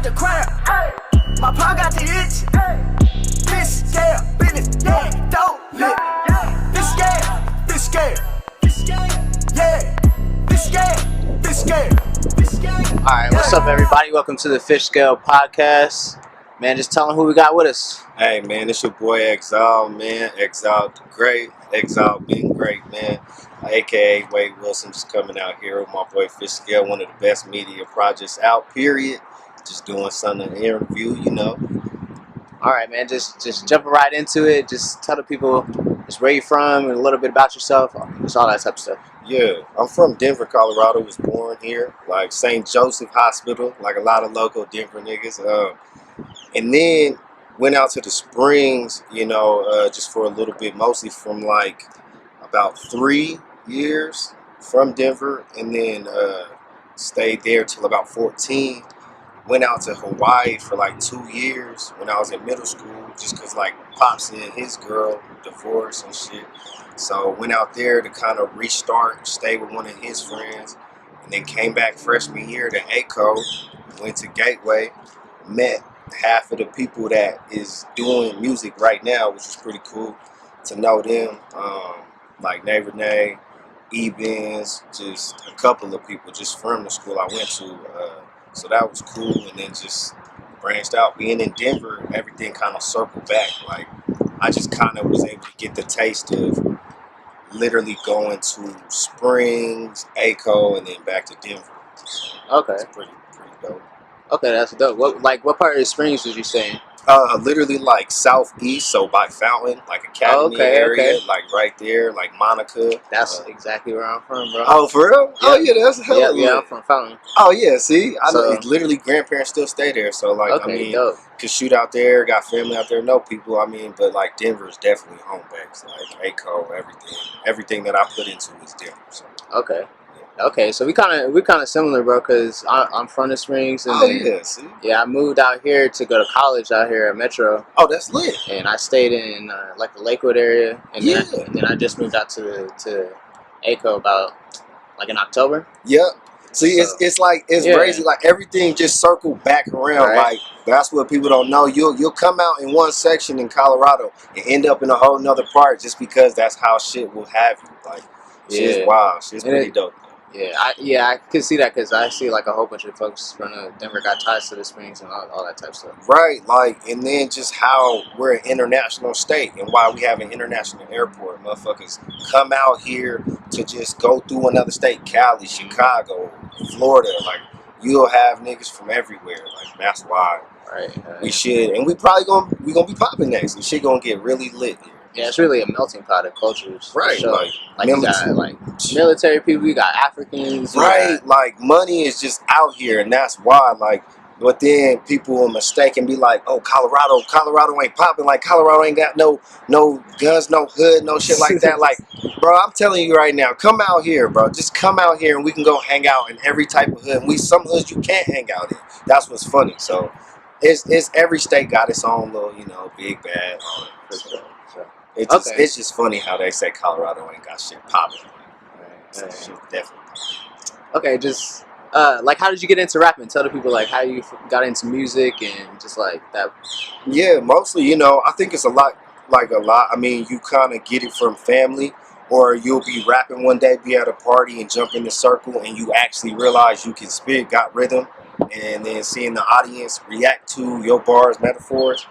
the crown. My palm got the itch. Fishscale, business, yeah, dope, lit. Fishscale. Yeah, Fishscale. Alright, what's up everybody? Welcome to the Fishscale podcast. Man, just tell them who we got with us. Hey man, it's your boy Xiled, man. Xiled great. Xiled being great, man. AKA Wade Wilson, just coming out here with my boy Fishscale, one of the best media projects out, period. Just doing something, an interview, you know. Alright man, just jumping right into it. Just tell the people just where you're from and a little bit about yourself. Just all that type of stuff. Yeah, I'm from Denver, Colorado. Was born here, like St. Joseph Hospital, like a lot of local Denver niggas. And then went out to the Springs, you know, just for a little bit, mostly from like about 3 years from Denver, and then stayed there till about 14. Went out to Hawaii for like 2 years when I was in middle school, just because like Pops and his girl divorced and shit. So went out there to kind of restart, stayed with one of his friends, and then came back freshman year to ACO, went to Gateway, met half of the people that is doing music right now, which is pretty cool to know them, like Neighbor Nay, E-Benz, just a couple of people just from the school I went to. So that was cool, and then just branched out. Being in Denver, everything kind of circled back. Like I just kind of was able to get the taste of literally going to Springs, ACO, and then back to Denver. Okay. It's pretty dope. Okay, that's dope. What part of the Springs was you saying? Literally like southeast, so by Fountain, like Academy area, like right there, like Monica. That's exactly where I'm from, bro. Oh, for real? Yeah. Oh, yeah, that's hella Yeah, I'm from Fountain. Oh, yeah, see? I know, So- literally grandparents still stay there, so like, Okay, I mean, dope. could shoot out there, got family out there, know people, I mean, but like Denver is definitely home base, like ACO, everything that I put into is Denver, so. Okay, so we kind of similar, bro. Cause I'm from the Springs, and then, Yeah, see? yeah, I moved out here to go to college out here at Metro, Oh, that's lit. and I stayed in like the Lakewood area, and then I just moved out to ACO about like in October. Yep. See, So, it's like, it's yeah. crazy, like everything just circled back around, Right. like that's what people don't know. You'll come out in one section in Colorado and end up in a whole nother part just because that's how shit will have you. Like, shit's Yeah. wild. Shit's And pretty dope. I could see that because I see like a whole bunch of folks from Denver got ties to the Springs and all that type of stuff. Right, like, and then just how we're an international state and why we have an international airport. Motherfuckers come out here to just go through another state, Cali, Chicago, Florida. Like, you'll have niggas from everywhere. Like, that's why Right. we should, and we probably gonna be popping next. And shit gonna get really lit here. Yeah, it's really a melting pot of cultures. for Right, sure. like You got like military people, you got Africans. you Right, got- like money is just out here, and that's why. Like, but then people will mistake and be like, "Oh, Colorado ain't popping. Like, Colorado ain't got no guns, no hood, no shit like that." Like, bro, I'm telling you right now, come out here, bro. Just come out here, and we can go hang out in every type of hood. Some hoods you can't hang out in. That's what's funny. So, it's every state got its own little, you know, big bad. So, it's just funny how they say Colorado ain't got shit popping. So shit definitely popping. Okay, just like how did you get into rapping? Tell the people like how you got into music and just like that. Yeah, mostly, you know, I think it's a lot. I mean, you kind of get it from family, or you'll be rapping one day, be at a party and jump in the circle, and you actually realize you can spit, got rhythm, and then seeing the audience react to your bars, metaphors,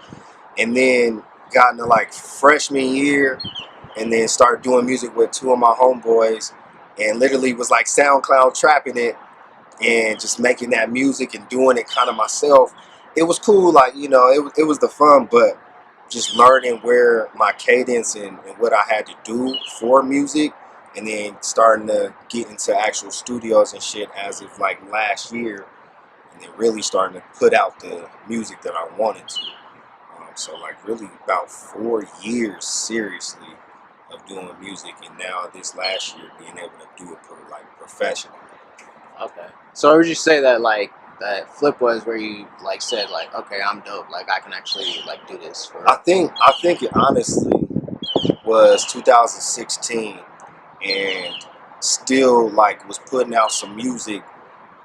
and then got into like freshman year, and then started doing music with two of my homeboys, and literally was like SoundCloud trapping it, and just making that music and doing it kind of myself. It was cool, like, you know, it was the fun, but just learning where my cadence and what I had to do for music, and then starting to get into actual studios and shit as of like last year, and then really starting to put out the music that I wanted to. So like really about 4 years seriously of doing music, and now this last year being able to do it like professionally. Okay. So would you say that like that flip was where you like said like, okay, I'm dope, like I can actually like do this for I think it honestly was 2016, and still like was putting out some music,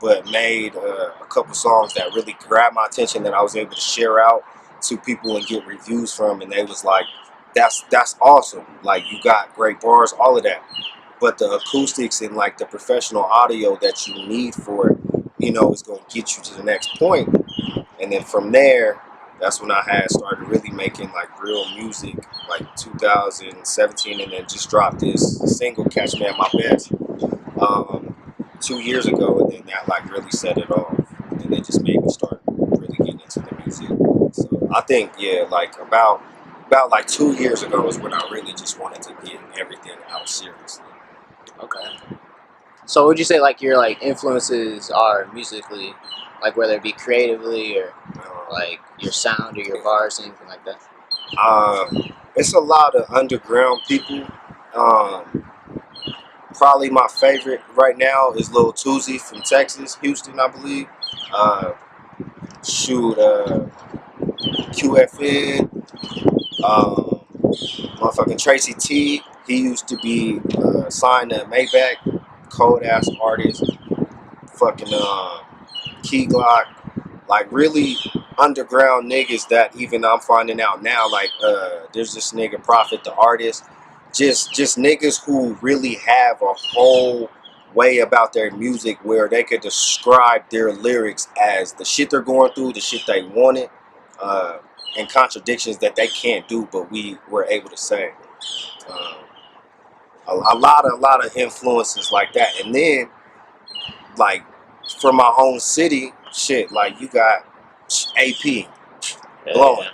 but made a couple songs that really grabbed my attention that I was able to share out to people and get reviews from, and they was like, that's awesome. Like, you got great bars, all of that. But the acoustics and like the professional audio that you need for it, you know, is going to get you to the next point. And then from there, that's when I had started really making like real music, like 2017, and then just dropped this single, Catch Me at My Best, 2 years ago, and then that like really set it off, and it just made me start really getting into the music. So I think, yeah, like about like 2 years ago is when I really just wanted to get everything out seriously. Okay. So would you say like your like influences are musically, like whether it be creatively or like your sound or your bars, anything like that? It's a lot of underground people. Probably my favorite right now is Lil Tuzi from Texas, Houston, I believe. QFN, motherfucking Tracy T. He used to be signed to Maybach, cold ass artist. Fucking Key Glock, like really underground niggas that even I'm finding out now. Like there's this nigga Prophet the artist, just niggas who really have a whole way about their music where they could describe their lyrics as the shit they're going through, the shit they wanted, and contradictions that they can't do, but we were able to say. A lot of influences like that, and then like from my own city, shit, like you got AP, blowing.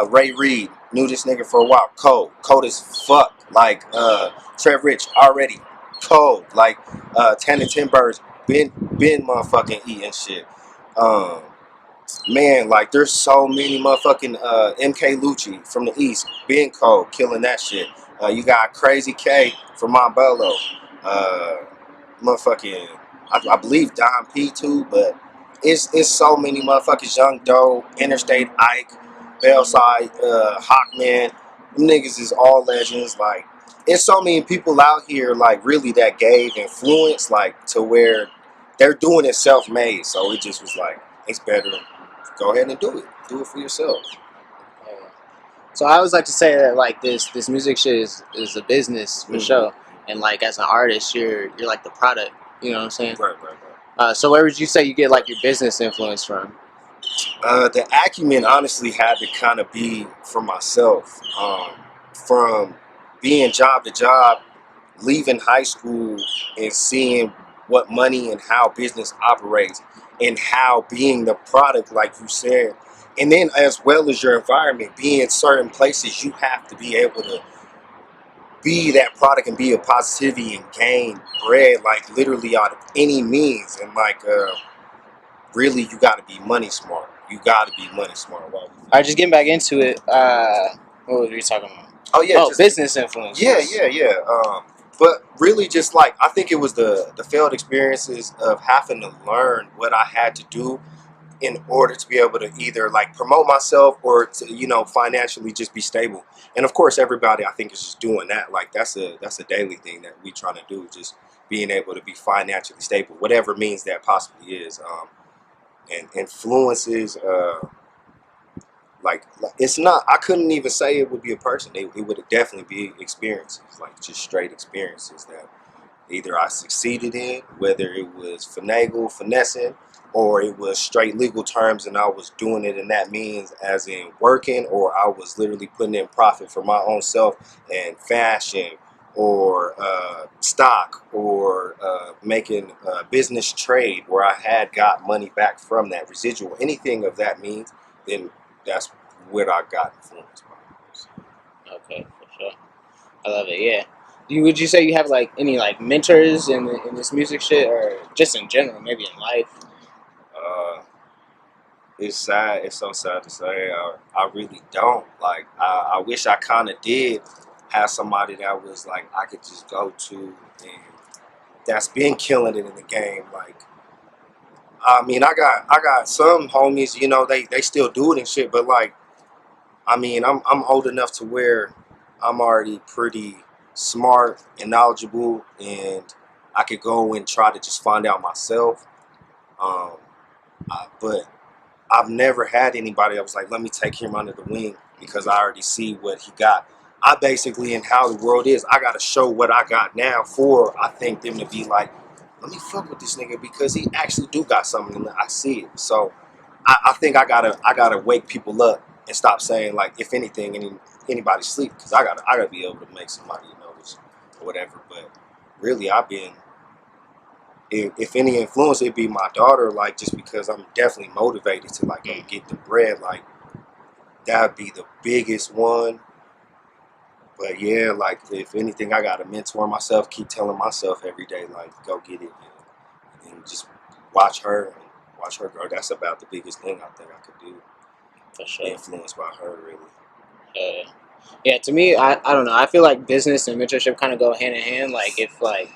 Ray Reed, knew this nigga for a while, cold as fuck. Like Trev Rich, already cold. Like Tanner Timbers, been motherfucking eating shit. Man, like there's so many motherfucking MK Lucci from the East, been cold, killing that shit. You got Crazy K from Montbello, motherfucking, I believe Don P too, but it's so many motherfuckers. Young Doe, Interstate Ike, Bellside, Hawkman, them niggas is all legends. Like, it's so many people out here, like really that gave influence, like to where they're doing it self-made. So it just was like, it's better. Go ahead and do it. Do it for yourself. So I always like to say that like this music shit is a business for sure, and like as an artist, you're like the product. You know what I'm saying? Right. So where would you say you get like your business influence from? The acumen honestly had to kind of be from myself, from being job to job, leaving high school and seeing what money and how business operates and how being the product, like you said, and then as well as your environment, being in certain places, you have to be able to be that product and be a positivity and gain bread, like literally out of any means. And like really, you got to be money smart. You got to be money smart. All right, just getting back into it. What were we talking about? Oh yeah, just business influence. Yeah. But really, just like I think it was the failed experiences of having to learn what I had to do in order to be able to either like promote myself or to financially just be stable. And of course, everybody I think is just doing that. Like that's a daily thing that we trying to do, just being able to be financially stable, whatever means that possibly is. And influences. Like it's not. I couldn't even say it would be a person. It would definitely be experiences, like just straight experiences that either I succeeded in, whether it was finessing, or it was straight legal terms, and I was doing it in that means, as in working, or I was literally putting in profit for my own self and fashion, or stock, or making a business trade where I had got money back from that residual, anything of that means, then that's what I got influenced by. Okay, for sure. I love it. Yeah. Would you say you have like any like mentors in this music shit, or just in general, maybe in life? It's sad. It's so sad to say. I really don't. Like I wish I kind of did have somebody that was like I could just go to and that's been killing it in the game. Like I mean, I got some homies. They still do it and shit. But like, I mean, I'm old enough to where I'm already pretty smart and knowledgeable, and I could go and try to just find out myself. But I've never had anybody that was like, let me take him under the wing because I already see what he got. I basically, in how the world is, I got to show what I got now for, I think, them to be like, let me fuck with this nigga because he actually do got something and I see it. So I think I gotta wake people up and stop saying like, if anything, anybody sleep, because I gotta be able to make somebody notice or whatever. But really, I've been, if any influence, it'd be my daughter, like, just because I'm definitely motivated to like go get the bread, like that'd be the biggest one. But yeah, like if anything, I gotta mentor myself, keep telling myself every day, like, go get it, and just watch her grow. That's about the biggest thing I think I could do. For sure. Be influenced by her, really. Yeah, to me, I don't know. I feel like business and mentorship kind of go hand in hand. Like if like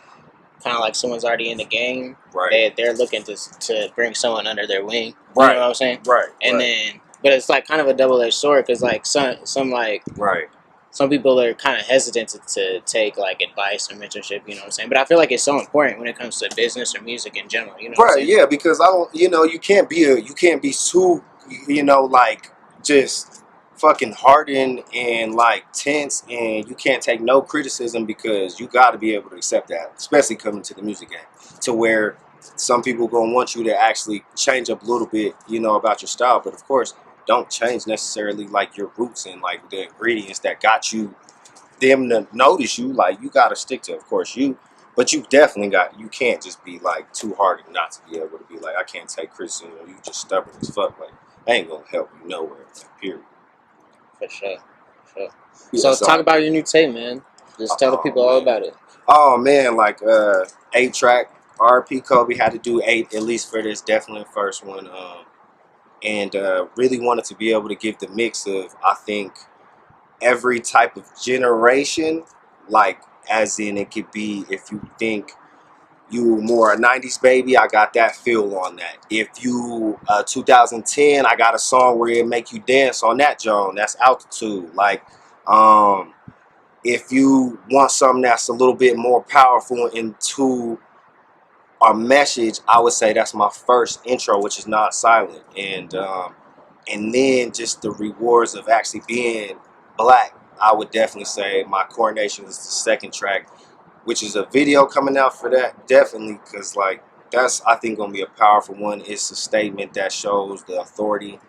kind of like someone's already in the game, Right. they're looking to bring someone under their wing. You Right. know what I'm saying? Right. And then, but it's like kind of a double-edged sword because like some like right. some people are kind of hesitant to take like advice or mentorship. You know what I'm saying? But I feel like it's so important when it comes to business or music in general. You know what I'm Right, saying? yeah, because I don't, you can't be too, like just fucking hardened and like tense, and you can't take no criticism because you got to be able to accept that, especially coming to the music game, to where some people gonna want you to actually change up a little bit, about your style, but of course, don't change necessarily like your roots and like the ingredients that got you them to notice you. Like you got to stick to, of course, you. But you definitely you can't just be like too hard not to be able to be like, I can't take criticism, or you just stubborn as fuck. Like, I ain't gonna help you nowhere, period. For sure. Yeah, So talk about your new tape, man. Just tell the people all about it. Oh man, like 8-track, RP Kobe had to do 8 at least for this, definitely first one. And really wanted to be able to give the mix of, I think, every type of generation, like, as in it could be, if you think you more a 90s baby, I got that feel on that. If you 2010, I got a song where it make you dance on that, Joan. That's Altitude. Like, if you want something that's a little bit more powerful into our message, I would say that's my first intro, which is Not Silent. And then just the rewards of actually being black, I would definitely say my Coronation is the second track, which is a video coming out for that, definitely, because like that's, I think, gonna be a powerful one. It's a statement that shows the authority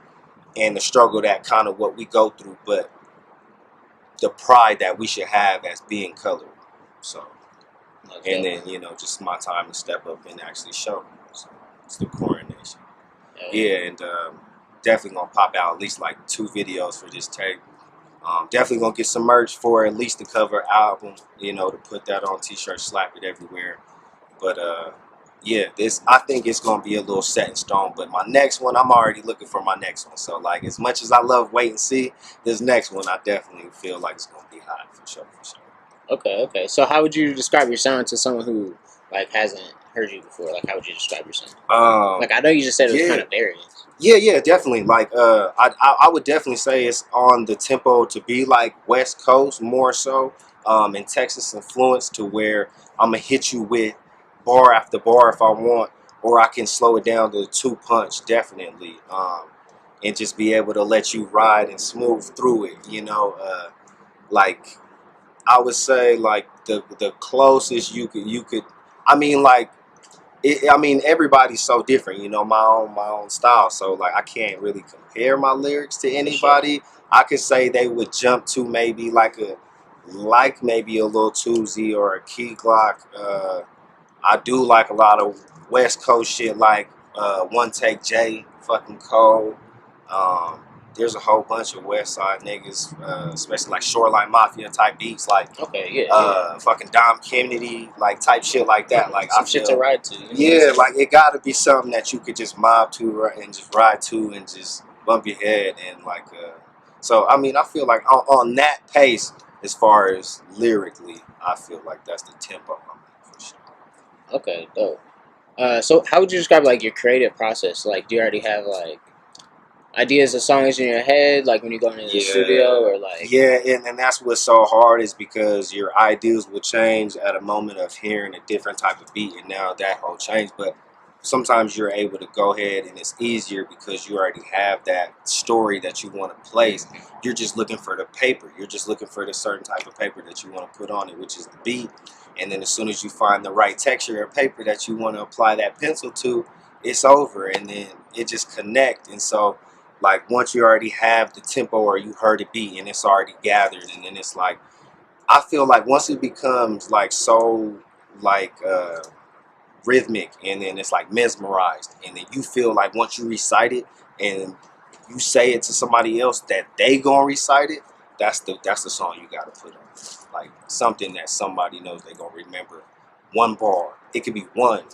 and the struggle that kind of what we go through, but the pride that we should have as being colored. So, and then just my time to step up and actually show. So it's the Coronation. Yeah, and definitely gonna pop out at least like 2 videos for this tape. Definitely gonna get some merch for at least the cover album, to put that on t-shirts, slap it everywhere. But yeah, I think it's gonna be a little set in stone. But my next one, I'm already looking for my next one. So like, as much as I love Wait and See, this next one I definitely feel like it's gonna be hot for sure. Okay. So how would you describe your sound to someone who like hasn't heard you before? Like, how would you describe your sound? Like, I know you just said it was kind of various. Yeah, definitely. Like, I would definitely say it's on the tempo to be like West Coast more so, and Texas influence, to where I'm gonna hit you with bar after bar if I want, or I can slow it down to 2 punch, definitely, and just be able to let you ride and smooth through it. Like I would say, like the closest you could. I mean, like. Everybody's so different, my own style. So like, I can't really compare my lyrics to anybody. Sure. I could say they would jump to maybe maybe a Lil Tuzi or a Key Glock. I do like a lot of West Coast shit, like One Take J, fucking cold. There's a whole bunch of West Side niggas, especially like Shoreline Mafia type beats, like fucking Dom Kennedy, like type shit like that. Like some shit to ride to. Yeah, like it got to be something that you could just mob to and just ride to and just bump your head and like. So I mean, I feel like on that pace, as far as lyrically, I feel like that's the tempo I'm at for sure. Okay, dope. So how would you describe like your creative process? Like, do you already have like ideas of songs in your head, like when you go into the studio, or like? Yeah, and that's what's so hard, is because your ideas will change at a moment of hearing a different type of beat, and now that whole change. But sometimes you're able to go ahead and it's easier because you already have that story that you want to place. You're just looking for the paper. You're just looking for the certain type of paper that you want to put on it, which is the beat. And then as soon as you find the right texture of paper that you want to apply that pencil to, it's over. And then it just connect. And so like once you already have the tempo or you heard the beat and it's already gathered, and then it's like, I feel like once it becomes like so like rhythmic, and then it's like mesmerized, and then you feel like once you recite it and you say it to somebody else that they gonna recite it, that's the song you gotta put on. Like something that somebody knows they gonna remember. One bar, it could be one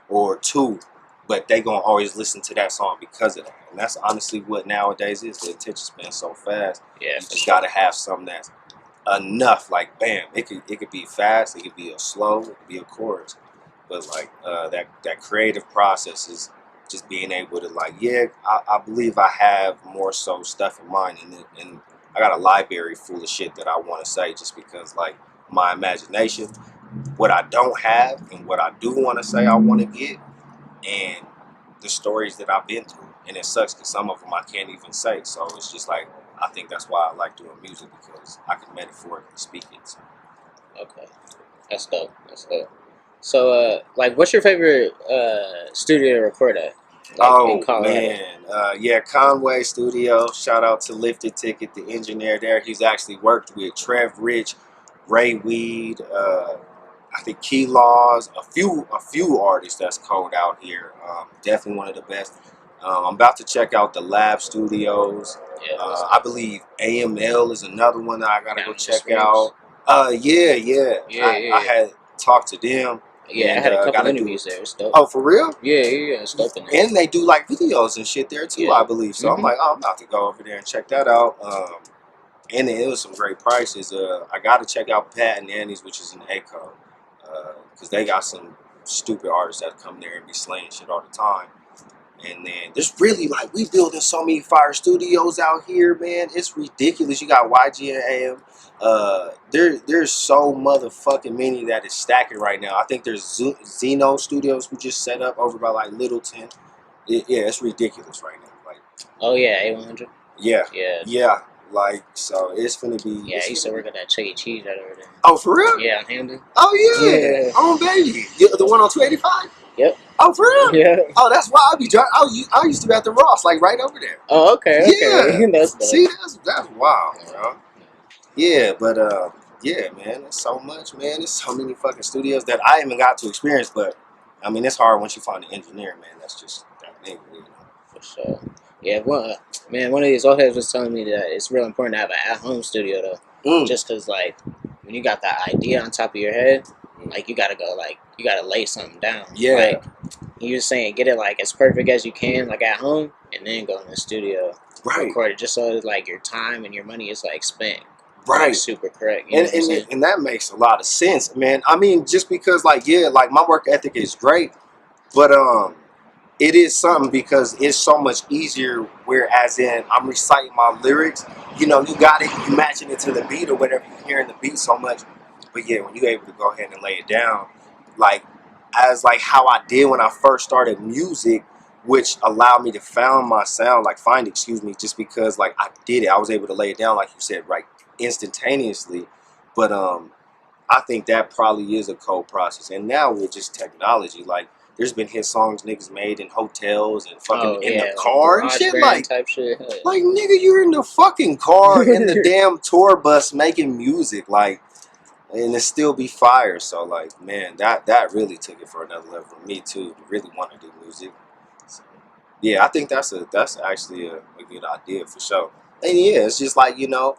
or two, but they gonna always listen to that song because of that. And that's honestly what nowadays is. The attention span so fast. Yeah, You just gotta have something that's enough. Like bam, it could be fast, it could be a slow, it could be a chorus. But like that creative process is just being able to like, yeah, I believe I have more so stuff in mind, and I got a library full of shit that I want to say, just because like my imagination, what I don't have and what I do want to say I want to get, and the stories that I've been through. And it sucks because some of them I can't even say. So it's just like, I think that's why I like doing music, because I can metaphorically speak it. So. Okay, that's dope. That's dope. So, like, what's your favorite studio to record at? Like, in Oh Colorado? man, yeah, Conway Studio. Shout out to Lifted Ticket, the engineer there. He's actually worked with Trev Rich, Ray Weed, I think Key Laws, a few artists that's cold out here. Definitely one of the best. I'm about to check out the Lab Studios. Yeah, I believe AML is another one that I gotta go Down the check Springs. out. Yeah. I had talked to them. Yeah, and, I had a couple gotta interviews there. It's dope. Oh, for real? Yeah, it's dope in there. And they do like videos and shit there too, Yeah. I believe. So I'm like, oh, I'm about to go over there and check that out. And it was some great prices. I got to check out Pat and Annie's, which is in Echo, because they got some stupid artists that come there and be slaying shit all the time. And then there's really like, we building so many fire studios out here, man. It's ridiculous. You got YG and AM. There's so motherfucking many that is stacking right now. I think there's Zeno Studios who just set up over by like Littleton. Yeah, it's ridiculous right now. Like, Oh yeah, A100. yeah, Yeah. like, so it's gonna be. Yeah, I used to work at that Chuck E. Cheese right over there. Oh, for real? Yeah, Hamden. Oh yeah. Yeah. Oh baby, the one on 285. Yep. Oh, for real? Yeah. Oh, that's why I be driving. I used to be at the Ross, like right over there. Oh, okay. Yeah. That's dope. See, that's wild, bro. Yeah, but yeah, man, there's so much, man. There's so many fucking studios that I haven't got to experience, but I mean, it's hard once you find an engineer, man. That's just that nigga, you know. For sure. Yeah, one of these old heads was telling me that it's real important to have an at-home studio though, just because like when you got that idea on top of your head, like you gotta lay something down. Yeah. Like you were saying, get it like as perfect as you can, like at home, and then go in the studio, Right. record it, just so it's like your time and your money is like spent. Right. Like, super correct. You know what I'm saying? And that makes a lot of sense, man. I mean, just because like, yeah, like my work ethic is great, but it is something because it's so much easier, whereas in I'm reciting my lyrics, you know, you got it, you matching it to the beat or whatever, you're hearing the beat so much. But yeah, when you're able to go ahead and lay it down, like as like how I did when I first started music, which allowed me to find my sound, just because like I did it. I was able to lay it down, like you said, right, instantaneously. But I think that probably is a cold process. And now with just technology, like there's been hit songs niggas made in hotels and fucking in the car and shit. Type shit. Like nigga, you're in the fucking car in the damn tour bus making music, like, and it still be fire. So like, man, that really took it for another level for me too, to really want to do music. So, yeah, I think that's actually a good idea for sure. And yeah, it's just like, you know,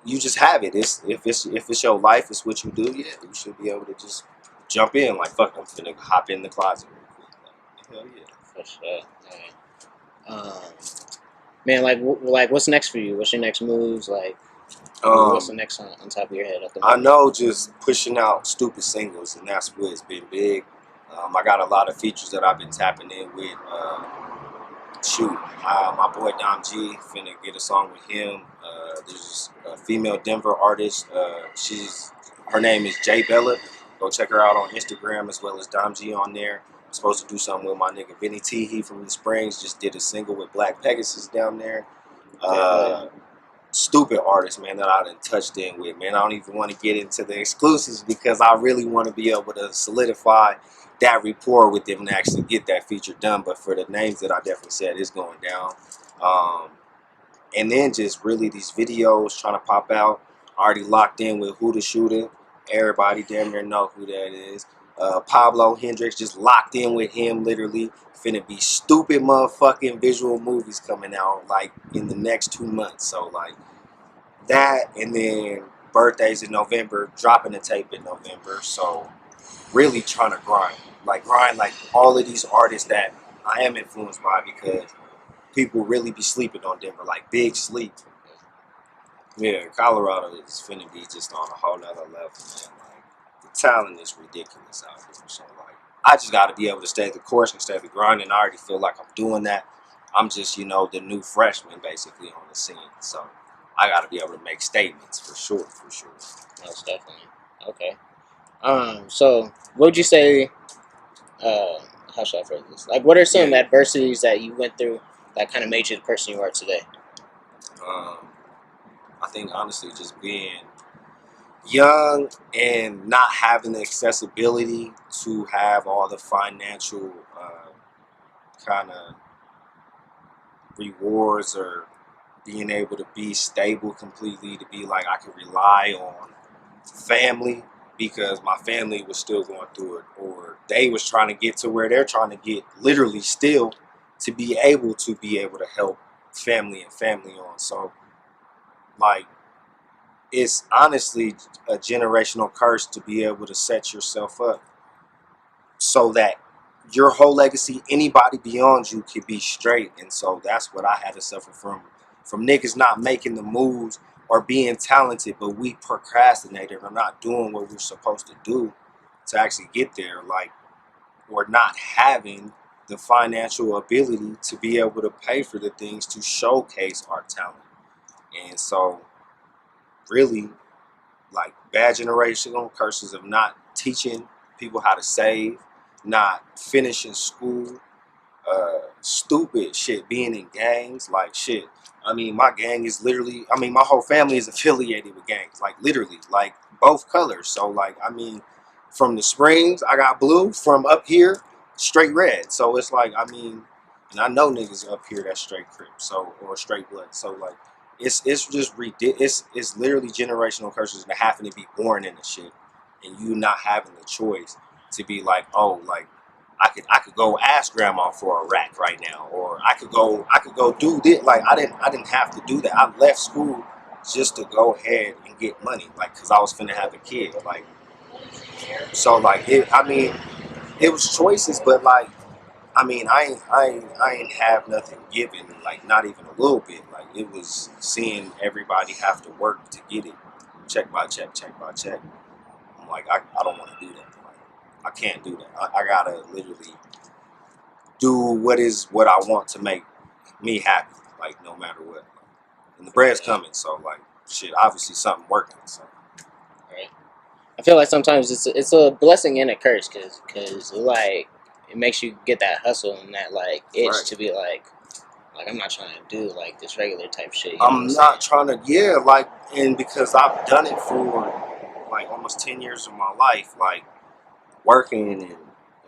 you just have it. If it's your life, it's what you do. Yeah, you should be able to just jump in. Like, fuck, I'm finna hop in the closet real quick. Like, hell yeah. For sure. Man, like, what's next for you? What's your next moves? Like, what's the next on top of your head? At the moment? I know, just pushing out stupid singles, and that's what's been big. I got a lot of features that I've been tapping in with. My boy Dom G, finna get a song with him. There's a female Denver artist. Her name is J Bella. Go check her out on Instagram as well as Dom G on there. supposed to do something with my nigga Vinny T. He from the Springs just did a single with Black Pegasus down there. Stupid artist, man, that I done touched in with, man. I don't even want to get into the exclusives because I really want to be able to solidify that rapport with them and actually get that feature done. But for the names that I definitely said, it's going down. And then just really these videos trying to pop out. Already locked in with Who the Shooter. Everybody damn near know who that is. Pablo Hendricks, just locked in with him, literally. Finna be stupid motherfucking visual movies coming out like in the next 2 months. So like that, and then birthdays in November, dropping the tape in November. So really trying to grind like all of these artists that I am influenced by, because people really be sleeping on Denver, like big sleep. Yeah, Colorado is finna be just on a whole nother level, man. Like, the talent is ridiculous out here. So, like, I just got to be able to stay the course and stay the grind, and I already feel like I'm doing that. I'm just, you know, the new freshman, basically, on the scene. So, I got to be able to make statements, for sure, for sure. Most definitely. Okay. So, what would you say, how should I phrase this? Like, what are some adversities that you went through that kind of made you the person you are today? I think, honestly, just being young and not having the accessibility to have all the financial kind of rewards, or being able to be stable completely, to be like I could rely on family, because my family was still going through it, or they was trying to get to where they're trying to get, literally still, to be able to help family and family on. So like, it's honestly a generational curse to be able to set yourself up so that your whole legacy, anybody beyond you, could be straight. And so that's what I had to suffer from niggas not making the moves or being talented, but we procrastinated or not doing what we're supposed to do to actually get there, like, or not having the financial ability to be able to pay for the things to showcase our talent. And so really, like, bad generational curses of not teaching people how to save, not finishing school, stupid shit, being in gangs, like shit. I mean, my gang is literally, I mean, my whole family is affiliated with gangs, like literally, like both colors. So like, I mean, from the Springs, I got blue. From up here, straight red. So it's like, I mean, and I know niggas up here that's straight Crip, so, or straight blood. So like, it's just ridiculous. It's literally generational curses and having to be born in the shit, and you not having the choice to be like, oh, like, I could go ask grandma for a rack right now, or I could go do this. Like, I didn't have to do that. I left school just to go ahead and get money, like, cause I was finna have a kid, like. So like, I mean, it was choices, but like, I mean, I ain't have nothing given, like, not even a little bit. Like, it was seeing everybody have to work to get it, check by check, check by check. I'm like, I don't want to do that. I can't do that. I gotta literally do what I want to make me happy, like, no matter what. And the bread's coming, so like, shit, obviously something working. So. Right. I feel like sometimes it's a blessing and a curse, cause like, it makes you get that hustle and that like itch to be like I'm not trying to do like this regular type shit. I'm not trying to, like, and because I've done it for like almost 10 years of my life, like, working,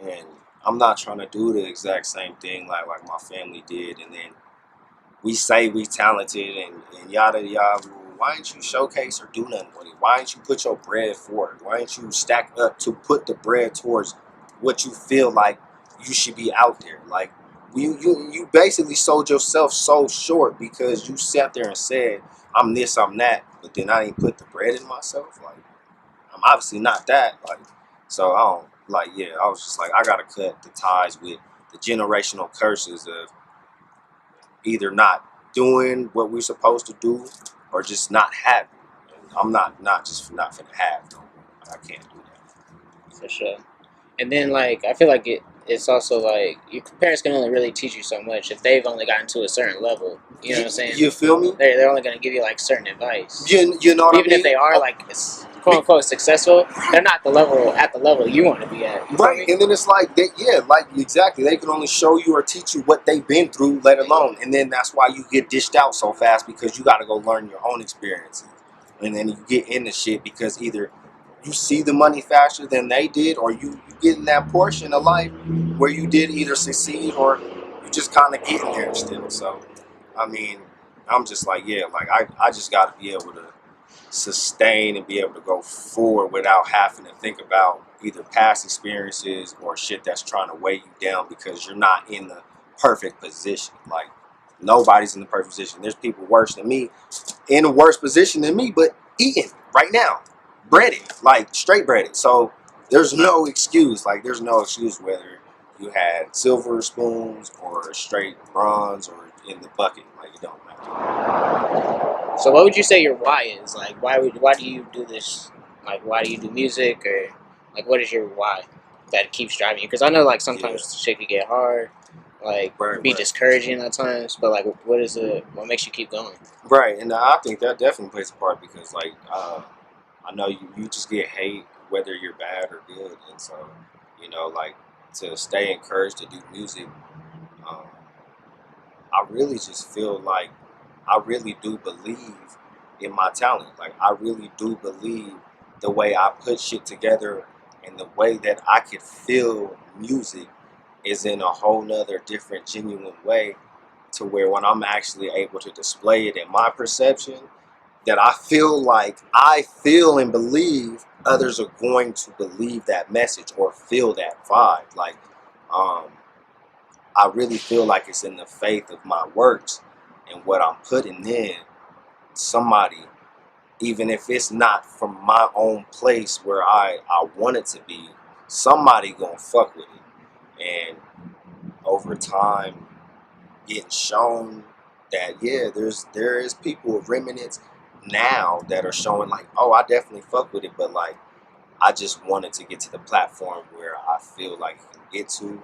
and I'm not trying to do the exact same thing like my family did. And then we say we talented and yada yada. Why didn't you showcase or do nothing with it? Why didn't you put your bread forward? Why didn't you stack up to put the bread towards what you feel like you should be out there? Like, you basically sold yourself so short because you sat there and said, I'm this, I'm that, but then I didn't put the bread in myself. Like, I'm obviously not that. Like, so I don't, like, I was just like, I gotta cut the ties with the generational curses of either not doing what we're supposed to do or just not having. And I'm not finna have no more. I can't do that. For sure. And then, like, I feel like it's also like your parents can only really teach you so much if they've only gotten to a certain level. You know what I'm saying? You feel me? They're only gonna give you like certain advice. You know what I mean? Even if they are like quote unquote successful, they're not at the level you want to be at. Right, and then it's like, like exactly, they can only show you or teach you what they've been through, let alone, and then that's why you get dished out so fast because you got to go learn your own experiences, and then you get into shit because either you see the money faster than they did, or you get in that portion of life where you did either succeed or you just kind of getting there still. So, I mean, I'm just like, yeah, like I just got to be able to sustain and be able to go forward without having to think about either past experiences or shit that's trying to weigh you down because you're not in the perfect position. Like, nobody's in the perfect position. There's people worse than me, in a worse position than me, but eating right now, breaded, like straight breaded. So there's no excuse. Like, there's no excuse whether you had silver spoons or straight bronze or in the bucket. Like, it don't matter. So what would you say your why is? Like, why do you do this? Like, why do you do music? Or, like, what is your why that keeps driving you? Because I know, like, sometimes shit can get hard, like, be discouraging at times, but, like, what makes you keep going? Right, and I think that definitely plays a part because, like, I know you just get hate whether you're bad or good, and so, you know, like, to stay encouraged to do music, I really just feel like I really do believe in my talent. Like, I really do believe the way I put shit together and the way that I could feel music is in a whole nother different, genuine way to where when I'm actually able to display it in my perception, that I feel like I feel and believe others are going to believe that message or feel that vibe. Like, I really feel like it's in the faith of my works and what I'm putting in. Somebody, even if it's not from my own place where I want it to be, somebody gonna fuck with it. And over time, getting shown that, yeah, there is people with remnants now that are showing like, oh, I definitely fuck with it, but like, I just wanted to get to the platform where I feel like I can get to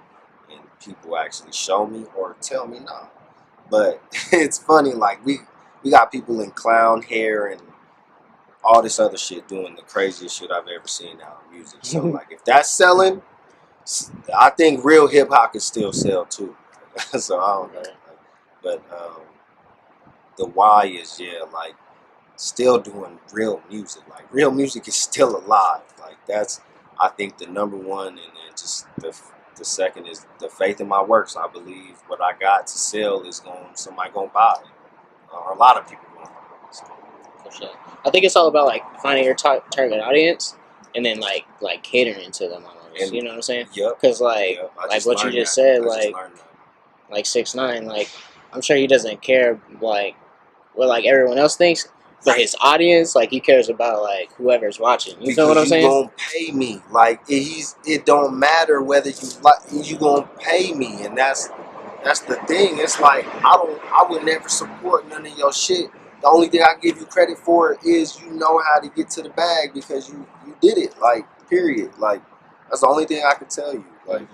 and people actually show me or tell me no. But it's funny, like we got people in clown hair and all this other shit doing the craziest shit I've ever seen out in music. So like, if that's selling, I think real hip hop can still sell too. So I don't know. But the why is, yeah, like, still doing real music. Like, real music is still alive. Like, that's, I think, the number one. And then just the second is the faith in my works. I believe what I got to sell is somebody gonna buy it, or a lot of people gonna buy it. So. For sure. I think it's all about, like, finding your target audience and then like catering to them almost. And, you know what I'm saying? Yep. Because like what you just said, like 6ix9ine, like, I'm sure he doesn't care like what like everyone else thinks. But his audience, like, he cares about like whoever's watching. You feel what I'm saying? You gonna pay me. Like, it don't matter whether you gonna pay me, and that's the thing. It's like I would never support none of your shit. The only thing I give you credit for is you know how to get to the bag because you did it. Like, period. Like, that's the only thing I can tell you. Like,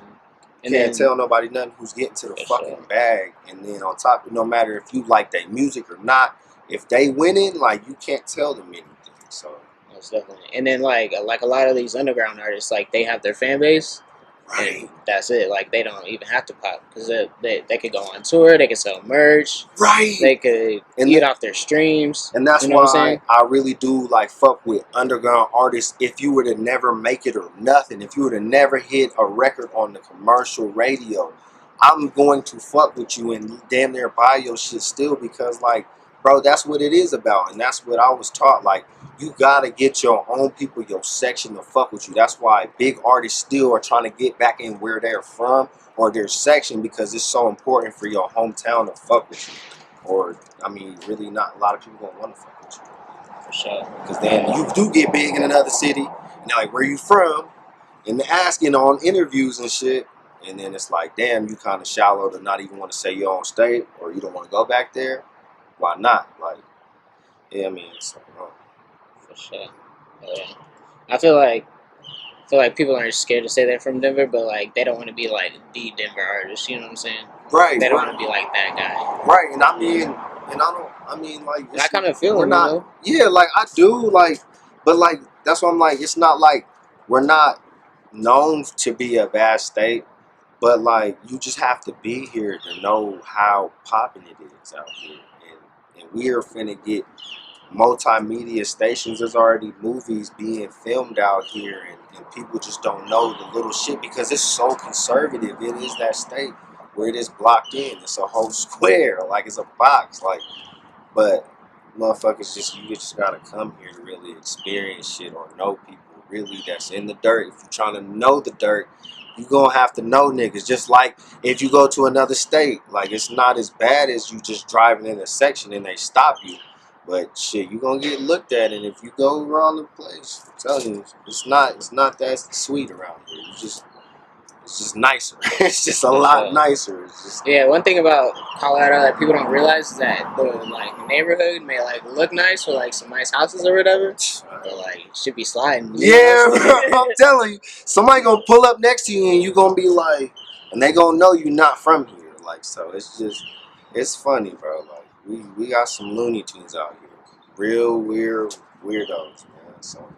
you can't tell nobody nothing who's getting to the fucking bag. And then on top of, no matter if you like their music or not, if they winning, like, you can't tell them anything. So that's definitely. And then like a lot of these underground artists, like, they have their fan base, right, and that's it. Like, they don't even have to pop because they could go on tour, they could sell merch, right, they could eat off their streams, and that's why I really do like fuck with underground artists. If you were to never make it or nothing, if you were to never hit a record on the commercial radio, I'm going to fuck with you and damn near buy your shit still because, like, bro, that's what it is about, and that's what I was taught. Like, you gotta get your own people, your section to fuck with you. That's why big artists still are trying to get back in where they're from or their section because it's so important for your hometown to fuck with you. Or, I mean, really not a lot of people don't want to fuck with you. For sure. Because then you do get big in another city, and they're like, where you from? And they're asking on interviews and shit. And then it's like, damn, you kind of shallow to not even want to say you're on state or you don't want to go back there. Why not? Like, yeah, I mean, it's for sure. Yeah. I feel like people aren't scared to say they're from Denver, but like they don't want to be like the Denver artist. You know what I'm saying? Right. They don't want to be like that guy. Right. And I mean, like, I kind of feel it. Yeah, like I do, like, but like that's what I'm like. It's not like we're not known to be a bad state, but like you just have to be here to know how popping it is out here, and we are finna get multimedia stations. There's already movies being filmed out here, and people just don't know the little shit because it's so conservative. It is that state where it is blocked in. It's a whole square, like it's a box, like. But motherfuckers, you just gotta come here to really experience shit or know people really that's in the dirt. If you're trying to know the dirt, you gonna have to know niggas. Just like if you go to another state, like it's not as bad as you just driving in a section and they stop you. But shit, you gonna get looked at, and if you go around the place, I'm telling you, it's not that sweet around here. It's just nicer. It's just a lot nicer. It's just, yeah, one thing about Colorado that people don't realize is that the like neighborhood may like look nice with like some nice houses or whatever, but like it should be sliding. Yeah, bro, I'm telling you, somebody gonna pull up next to you and you gonna be like, and they gonna know you're not from here. Like, so it's funny, bro. Like we got some Looney Tunes out here, real weird weirdos, man. So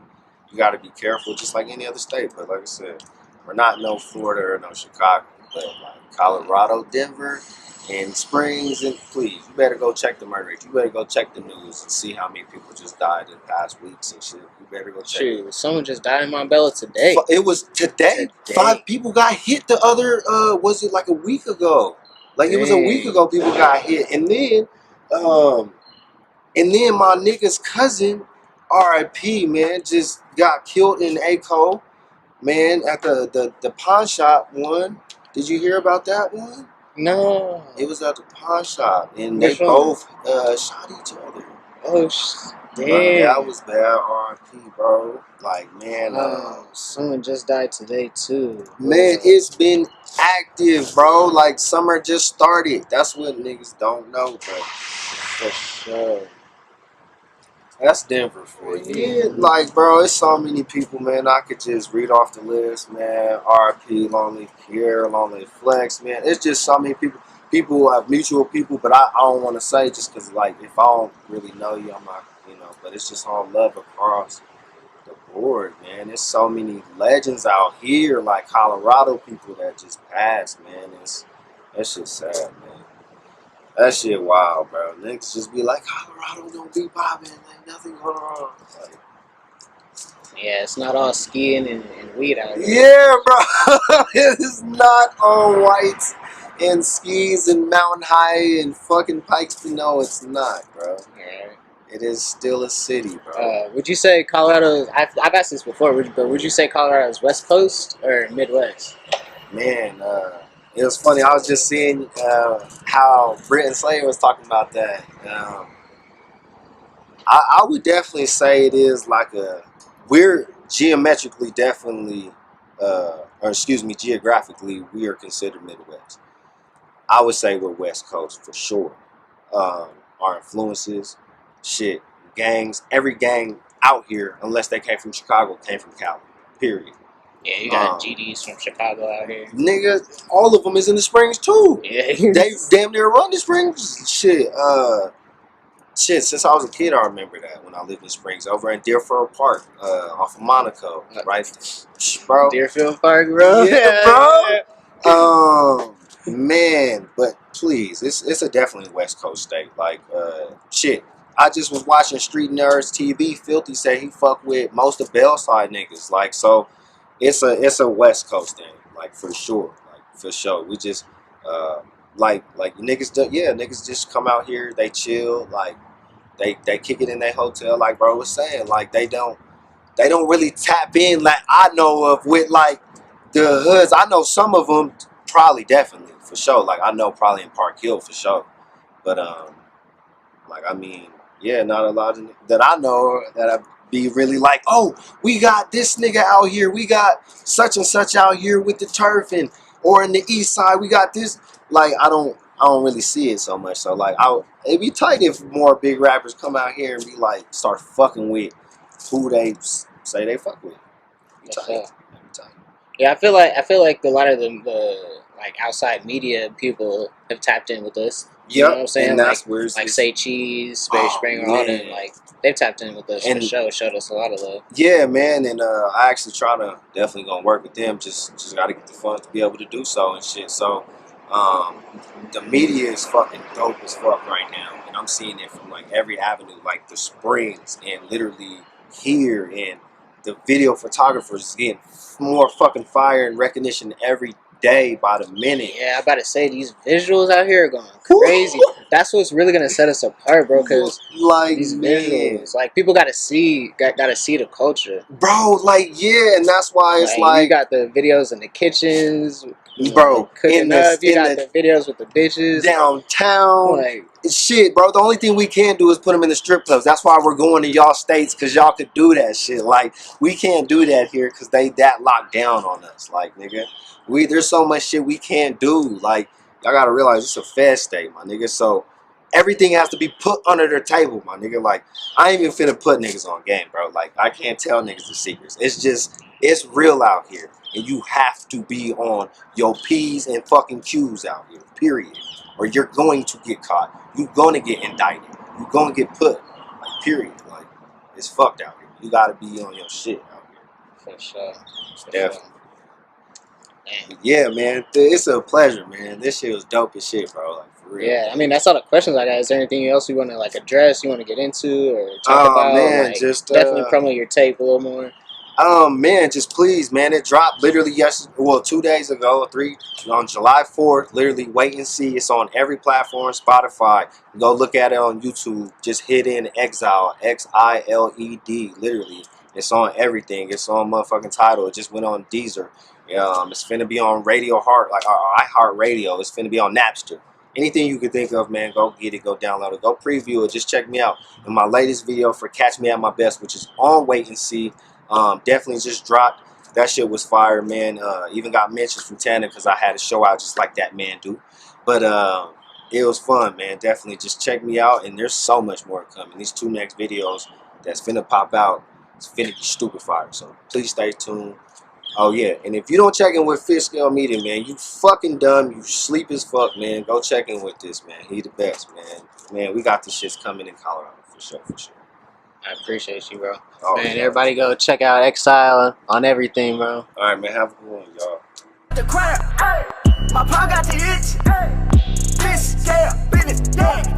you got to be careful, just like any other state. But like I said, we're not no Florida or no Chicago, but like Colorado, Denver, and Springs, and please, you better go check the murder rate. You better go check the news and see how many people just died in the past weeks and shit. You better go check. Shoot, someone just died in Montbella today. It was today. 5 people got hit. The other, was it like a week ago? Like it was a week ago. People got hit, and then my nigga's cousin, R.I.P. man, just got killed in ACO. Man, at the pawn shop one. Did you hear about that one? No. It was at the pawn shop, and they both shot each other. Oh, damn. Bro, that was bad, R.I.P., bro. Like, man. Someone just died today, too. Man, it's been active, bro. Like, summer just started. That's what niggas don't know, but for sure. That's Denver for you. Yeah, like, bro, it's so many people, man. I could just read off the list, man. R.I.P., Lonely Pierre, Lonely Flex, man. It's just so many people. People have mutual people, but I don't want to say just because, like, if I don't really know you, I'm not, but it's just all love across the board, man. There's so many legends out here, like Colorado people that just passed, man. That shit's sad, man. That shit wild, bro. Niggas just be like, Colorado don't be bobbing, like nothing going on. Like, yeah, it's not all skiing and weed out here. yeah, bro. It's not all whites and skis and mountain high and fucking pikes. No, it's not, bro. Yeah. It is still a city, bro. Would you say Colorado? I've asked this before, but would you say Colorado is West Coast or Midwest? Man, it was funny. I was just seeing how Britton Slayer was talking about that. I would definitely say it is like we're geometrically definitely, geographically, we are considered Midwest. I would say we're West Coast for sure. Our influences, shit, gangs, every gang out here, unless they came from Chicago, came from Cali, period. Yeah, you got GDs from Chicago out here. Nigga, all of them is in the Springs too. Yeah. They damn near run the Springs. Shit, since I was a kid, I remember that when I lived in Springs, over in Deerfield Park, off of Monaco, right? Bro. Deerfield Park, bro. Yeah, bro. Man, but please, it's a definitely West Coast state. Like, shit. I just was watching Street Nerds TV. Filthy said he fuck with most of Bellside niggas. Like, so it's a West Coast thing. Like, for sure. Like, for sure. We just like niggas just come out here, they chill, like they kick it in their hotel, like bro was saying, like they don't really tap in like I know of with like the hoods. I know some of them probably definitely for sure. Like I know probably in Park Hill for sure, but like I mean yeah, not a lot of that I know that I be really like, oh, we got this nigga out here, we got such and such out here with the turf, and or in the east side we got this. Like I don't really see it so much. So like it'd be tight if more big rappers come out here and be like start fucking with who they say they fuck with. Be tight. Yeah, I feel like a lot of the like outside media people have tapped in with us. You know what I'm saying? And that's like, where it's like Say Cheese, Sperry Springer, all them. Like, they've tapped in with us for sure, showed us a lot of love. Yeah, man, and I actually try to definitely gonna work with them. Just got to get the funds to be able to do so and shit. So, the media is fucking dope as fuck right now, and I'm seeing it from like every avenue, like the Springs, and literally here, and the video photographers getting more fucking fire and recognition every day by the minute. Yeah, I about to say these visuals out here are going crazy. That's what's really gonna set us apart, bro. Cause like these visuals, like people gotta see the culture, bro. Like yeah, and that's why it's like you got the videos in the kitchens, bro, cooking up. You got the videos with the bitches downtown. like shit, bro. The only thing we can't do is put them in the strip clubs. That's why we're going to y'all states, because y'all could do that shit. Like we can't do that here because they that locked down on us. Like nigga, there's so much shit we can't do. Like y'all gotta realize it's a fed state, my nigga. So everything has to be put under their table, my nigga. Like I ain't even finna put niggas on game, bro. Like I can't tell niggas the secrets. It's real out here, and you have to be on your P's and fucking Q's out here. Period. Or you're going to get caught. You're going to get indicted. You're going to get put. Like, period. Like, it's fucked out here. You got to be on your shit out here. for sure. Definitely. Yeah, man. It's a pleasure, man. This shit was dope as shit, bro. Like, for real. Yeah, I mean, that's all the questions I got. Is there anything else you want to, like, address, you want to get into or talk about? Man, like, just definitely promote your tape a little more. Man, just please, man. It dropped literally 2 days ago, on July 4th. Literally, wait and see. It's on every platform, Spotify. Go look at it on YouTube. Just hit in Xiled, Xiled. Literally, it's on everything. It's on motherfucking Tidal. It just went on Deezer. It's finna be on Radio Heart, like iHeart Radio. It's finna be on Napster. Anything you can think of, man, go get it, go download it, go preview it. Just check me out. And my latest video for Catch Me at My Best, which is on Wait and See. Definitely just dropped. That shit was fire, man. Even got mentions from Tanner because I had a show out just like that man do. But it was fun, man. Definitely just check me out. And there's so much more coming. These 2 next videos that's finna pop out, it's finna be stupid fire. So please stay tuned. Oh yeah, and if you don't check in with Fishscale Media, man, you fucking dumb. You sleep as fuck, man. Go check in with this, man. He the best, man. Man, we got the shits coming in Colorado for sure, for sure. I appreciate you, bro. Oh, man, everybody go check out Xiled on everything, bro. All right, man. Have a good one, y'all. The crowd, my paw got the itch. Fishscale, business, yeah.